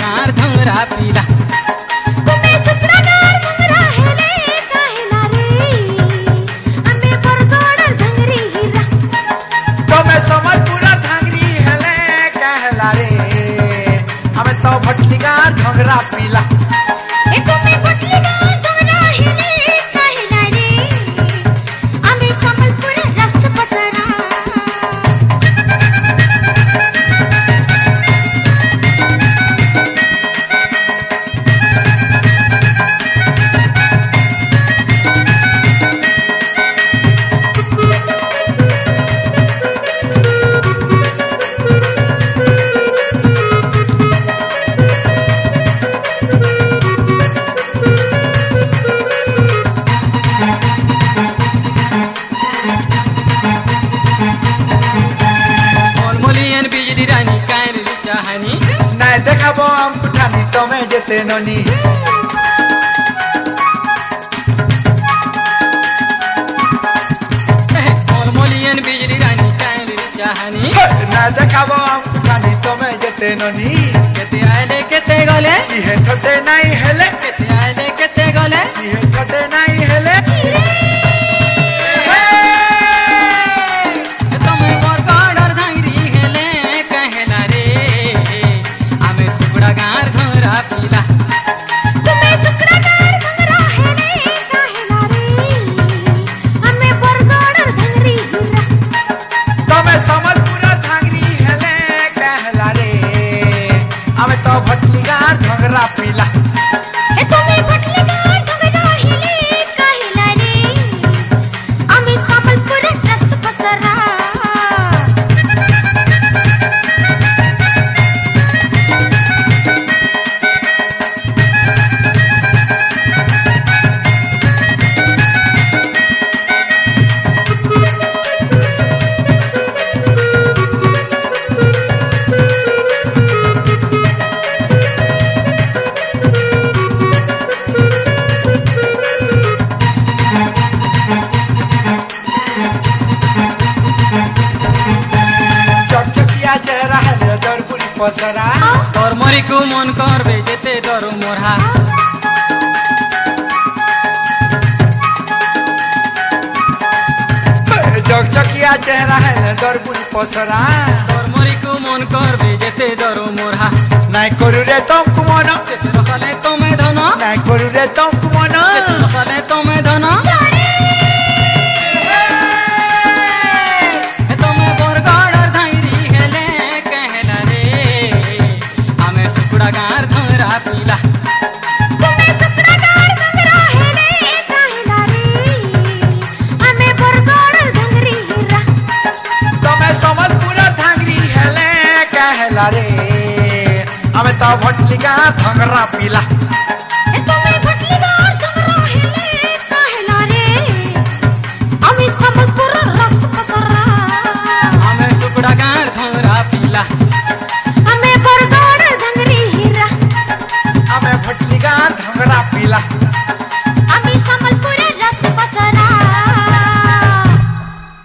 गार धंगरा पीला तुम्हें सुपड़ा गार धंगरा हेले काहेला रे हमें बरगोड़ धंगरी हीरा तुम्हें समलपुरा धांगरी हेले कहला रे हमें तो भटली गार धंगरा पीला ए तुम्हें भटली गार धंगरा हेले काहेला रे हमें समलपुरा रस पसरा बिजली रानी कायर चाहनी नहीं देखाबो हम कुठानी तुम्हें जेते ननी मोलियन बिजली रानी कायर चाहनी नहीं देखाबो हम कुठानी तुम्हें जेते ननी केते आले केते गले की है ठोटे नहीं हेले केते आले केते गले की है ठोटे नहीं हेले तुम्हें बरगोड़ धंगरी हेले कहला रे हमें सुपड़ा गार धंगरा पीला तुम्हें सुपड़ा गार धंगरा हेले काहेला रे हमें बरगोड़ धंगरी हीरा तुम्हें समलपुरा धांगरी हेले कहला रे हमें तो भटली गार धंगरा पीला ए तुम्हें भटली गार धंगरा हेले काहेला रे हमें समलपुरा रस पसरा चकचकिया चेहरा हेले दरपुरी पसरा तोर मरी को मन करबे जेते डरू मोरा चकचकिया चेहरा हेले दरपुरी पसरा तोर मरी को मन करबे जेते डरू मोरा नहीं करू रे तुमको मन जेते रखले तुम्हें धन नहीं करू रे तुमको मन रखले तुम्हें धन तुम्हें बरगोड़ धंगरी हेले कहला रे हमें सुपड़ा गार धंगरा पीला तुम्हें सुपड़ा गार धंगरा हेले काहेला रे हमें बरगोड़ धंगरी हीरा तुम्हें समलपुरा धांगरी हेले कहला रे हमें तो भटली गार धंगरा पीला